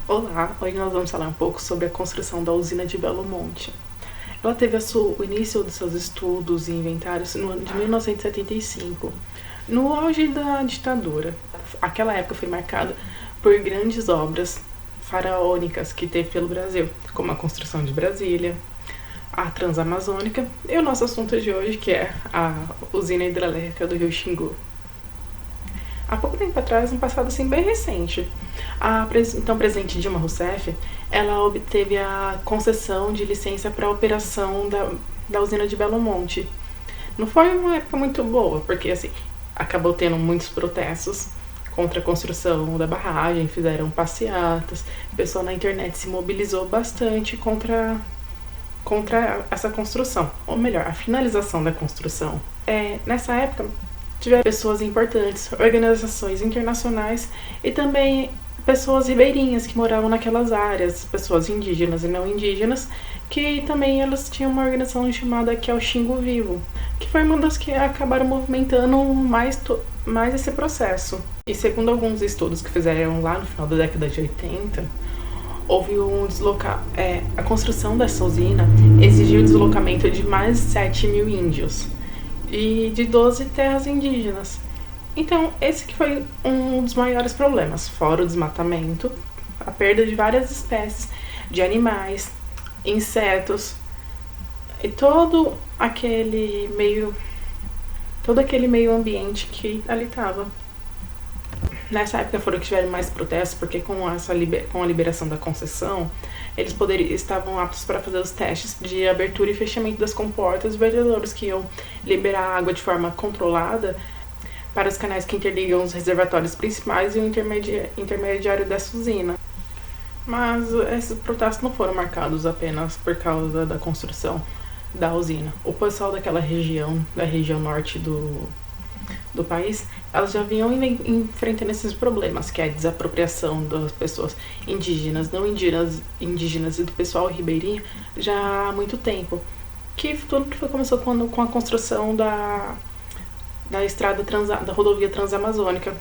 Olá, hoje nós vamos falar um pouco sobre a construção da usina de Belo Monte. Ela teve o início dos seus estudos e inventários no ano de 1975, no auge da ditadura. Aquela época foi marcada por grandes obras faraônicas que teve pelo Brasil, como a construção de Brasília, a Transamazônica e o nosso assunto de hoje, que é a usina hidrelétrica do Rio Xingu. Há pouco tempo atrás, um passado assim bem recente, a então presidente Dilma Rousseff, ela obteve a concessão de licença para a operação da usina de Belo Monte. Não foi uma época muito boa, porque assim, acabou tendo muitos protestos contra a construção da barragem, fizeram passeatas, o pessoal na internet se mobilizou bastante contra essa construção, ou melhor, a finalização da construção. Nessa época, tiveram pessoas importantes, organizações internacionais e também pessoas ribeirinhas que moravam naquelas áreas, pessoas indígenas e não indígenas, que também elas tinham uma organização chamada que é o Xingu Vivo, que foi uma das que acabaram movimentando mais esse processo. E segundo alguns estudos que fizeram lá no final da década de 80, houve a construção dessa usina exigiu o deslocamento de mais de 7 mil índios e de 12 terras indígenas. Então, esse que foi um dos maiores problemas, fora o desmatamento, a perda de várias espécies de animais, insetos e todo aquele meio ambiente que ali estava. Nessa época foram que tiveram mais protestos, porque com a liberação da concessão, eles estavam aptos para fazer os testes de abertura e fechamento das comportas, os vertedouros que iam liberar água de forma controlada para os canais que interligam os reservatórios principais e o intermediário dessa usina. Mas esses protestos não foram marcados apenas por causa da construção da usina. O pessoal daquela região, da região norte do país, elas já vinham enfrentando esses problemas, que é a desapropriação das pessoas indígenas, não indígenas e do pessoal ribeirinho já há muito tempo. Que tudo começou com a construção da rodovia Transamazônica.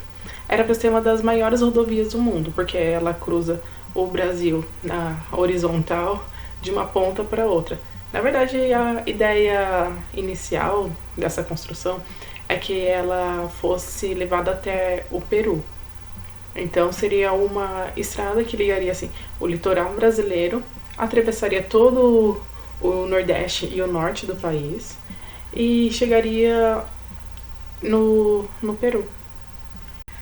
Era para ser uma das maiores rodovias do mundo, porque ela cruza o Brasil na horizontal de uma ponta para outra. Na verdade, a ideia inicial dessa construção é que ela fosse levada até o Peru. Então seria uma estrada que ligaria assim, o litoral brasileiro, atravessaria todo o nordeste e o norte do país e chegaria no Peru.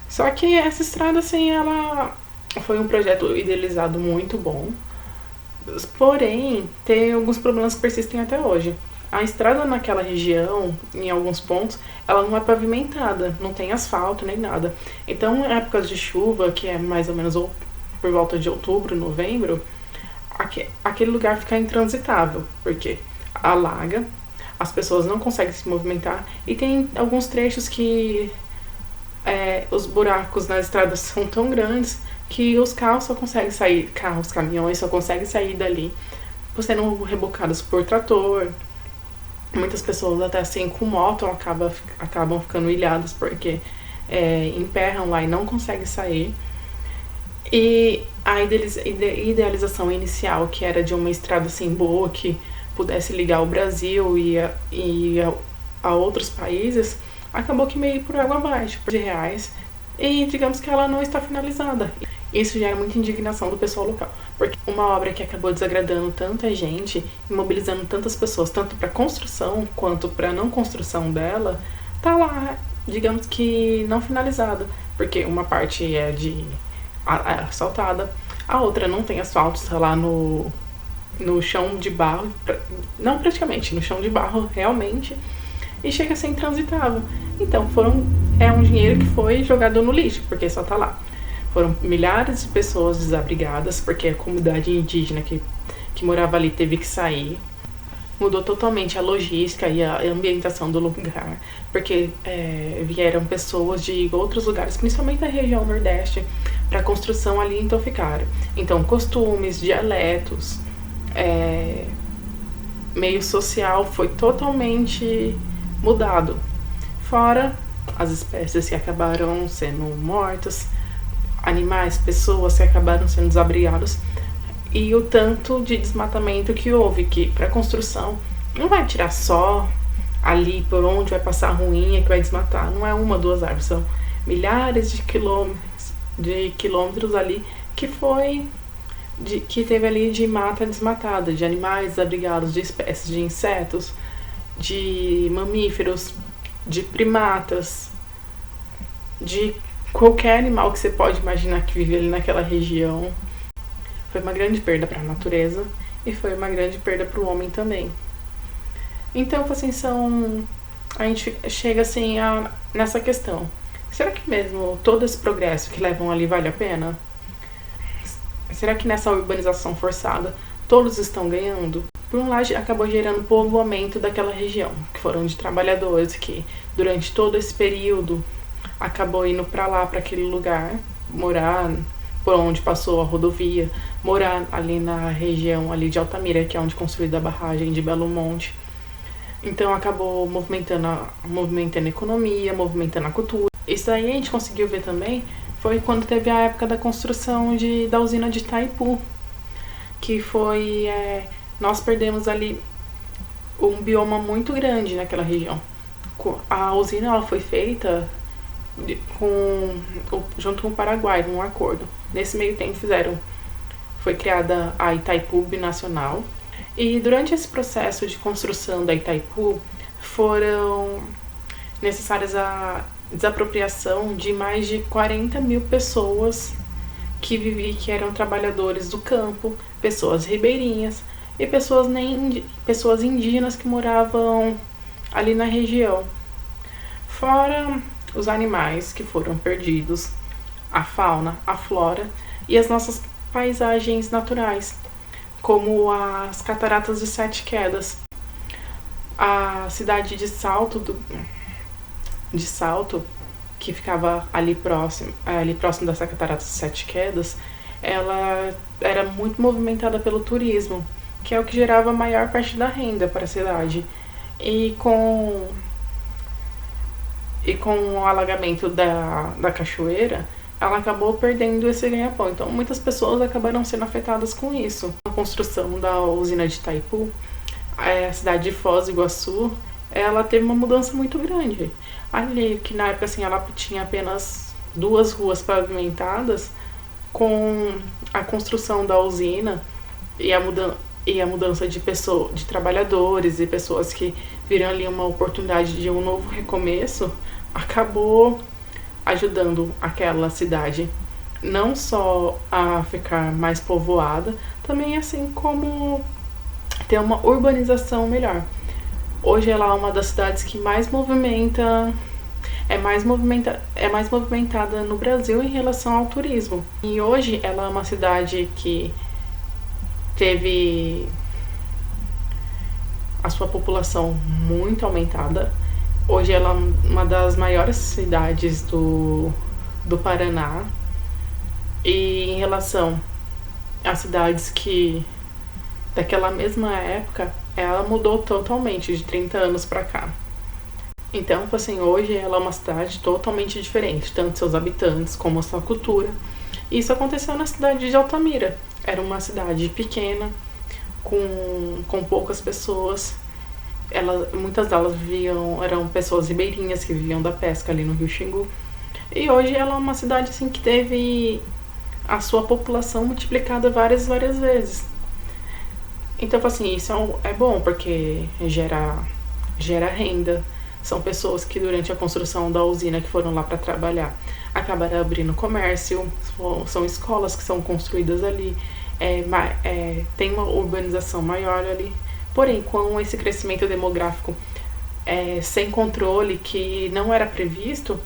Só que essa estrada assim, ela foi um projeto idealizado muito bom, porém tem alguns problemas que persistem até hoje. A estrada naquela região, em alguns pontos, ela não é pavimentada, não tem asfalto nem nada. Então, em épocas de chuva, que é mais ou menos por volta de outubro, novembro, aquele lugar fica intransitável, porque alaga, as pessoas não conseguem se movimentar e tem alguns trechos que os buracos na estrada são tão grandes que os carros, caminhões só conseguem sair dali, sendo rebocados por trator. Muitas pessoas até assim com moto acabam ficando ilhadas porque emperram lá e não conseguem sair. E a idealização inicial, que era de uma estrada assim boa, que pudesse ligar o Brasil e a outros países, acabou que meio por água abaixo, de reais, e digamos que ela não está finalizada. Isso gera muita indignação do pessoal local, porque uma obra que acabou desagradando tanta gente e mobilizando tantas pessoas, tanto para a construção quanto para a não construção dela, tá lá, digamos que não finalizada, porque uma parte é asfaltada, a outra não tem asfalto, está lá no chão de barro, não praticamente, no chão de barro realmente, e chega a ser intransitável. Então é um dinheiro que foi jogado no lixo, porque só tá lá. Foram milhares de pessoas desabrigadas, porque a comunidade indígena que morava ali teve que sair. Mudou totalmente a logística e a ambientação do lugar, porque vieram pessoas de outros lugares, principalmente da região nordeste, para a construção ali, então ficaram. Então, costumes, dialetos, meio social foi totalmente mudado. Fora as espécies que acabaram sendo mortas, animais, pessoas que acabaram sendo desabrigados, e o tanto de desmatamento que houve, que para construção não vai tirar só ali por onde vai passar a ruinha que vai desmatar, não é uma, duas árvores, são milhares de quilômetros ali que teve ali de mata desmatada, de animais desabrigados, de espécies de insetos, de mamíferos, de primatas, de qualquer animal que você pode imaginar que vive ali naquela região. Foi uma grande perda para a natureza e foi uma grande perda para o homem também. Então, assim, a gente chega assim nessa questão. Será que mesmo todo esse progresso que levam ali vale a pena? Será que nessa urbanização forçada todos estão ganhando? Por um lado, acabou gerando povoamento daquela região, que foram de trabalhadores que durante todo esse período acabou indo para lá, para aquele lugar, morar por onde passou a rodovia, morar ali na região ali de Altamira, que é onde construída a barragem de Belo Monte. Então acabou movimentando a economia, movimentando a cultura. Isso aí a gente conseguiu ver também foi quando teve a época da construção da usina de Itaipu, que foi... nós perdemos ali um bioma muito grande naquela região. A usina ela foi feita junto com o Paraguai, num acordo. Nesse meio tempo foi criada a Itaipu Binacional, e durante esse processo de construção da Itaipu foram necessárias a desapropriação de mais de 40 mil pessoas que eram trabalhadores do campo, pessoas ribeirinhas e pessoas indígenas que moravam ali na região. Fora os animais que foram perdidos, a fauna, a flora e as nossas paisagens naturais, como as Cataratas de Sete Quedas. A cidade de Salto, que ficava ali próximo das Cataratas de Sete Quedas, ela era muito movimentada pelo turismo, que é o que gerava a maior parte da renda para a cidade. E com o alagamento da cachoeira, ela acabou perdendo esse ganha-pão. Então, muitas pessoas acabaram sendo afetadas com isso. A construção da usina de Itaipu, a cidade de Foz do Iguaçu, ela teve uma mudança muito grande. Ali, que na época assim, ela tinha apenas 2 ruas pavimentadas, com a construção da usina e a mudança de trabalhadores e pessoas que viram ali uma oportunidade de um novo recomeço, acabou ajudando aquela cidade não só a ficar mais povoada, também assim como ter uma urbanização melhor. Hoje ela é uma das cidades que mais é mais movimentada no Brasil em relação ao turismo. E hoje ela é uma cidade que teve a sua população muito aumentada. Hoje ela é uma das maiores cidades do Paraná. E em relação às cidades que daquela mesma época, ela mudou totalmente de 30 anos pra cá. Então, assim, hoje ela é uma cidade totalmente diferente, tanto seus habitantes como a sua cultura. E isso aconteceu na cidade de Altamira. Era uma cidade pequena, com poucas pessoas. Muitas delas eram pessoas ribeirinhas que viviam da pesca ali no Rio Xingu. E hoje ela é uma cidade assim que teve a sua população multiplicada várias vezes. Então, assim, isso é bom porque gera renda. São pessoas que durante a construção da usina que foram lá para trabalhar acabaram abrindo comércio, são escolas que são construídas ali, tem uma urbanização maior ali. Porém, com esse crescimento demográfico sem controle, que não era previsto,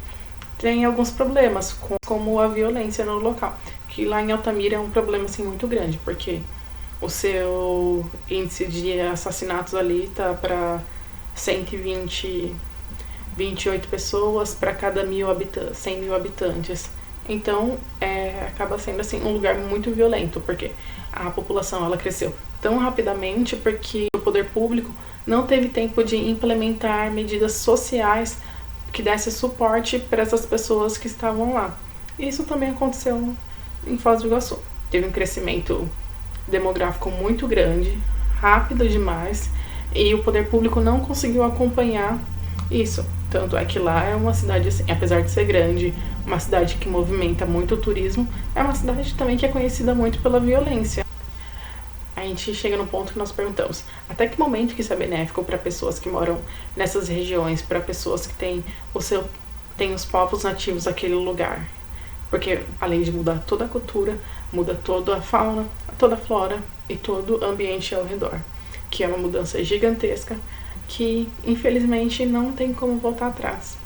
tem alguns problemas, como a violência no local, que lá em Altamira é um problema assim, muito grande, porque o seu índice de assassinatos ali tá para 128 pessoas para cada 100 mil habitantes. Então, acaba sendo assim um lugar muito violento, porque a população ela cresceu tão rapidamente porque o poder público não teve tempo de implementar medidas sociais que desse suporte para essas pessoas que estavam lá. E isso também aconteceu em Foz do Iguaçu. Teve um crescimento demográfico muito grande, rápido demais, e o poder público não conseguiu acompanhar isso. Tanto é que lá é uma cidade, assim, apesar de ser grande, uma cidade que movimenta muito o turismo, é uma cidade também que é conhecida muito pela violência. A gente chega no ponto que nós perguntamos, até que momento que isso é benéfico para pessoas que moram nessas regiões, para pessoas que têm os povos nativos daquele lugar? Porque além de mudar toda a cultura, muda toda a fauna, toda a flora e todo o ambiente ao redor, que é uma mudança gigantesca que infelizmente não tem como voltar atrás.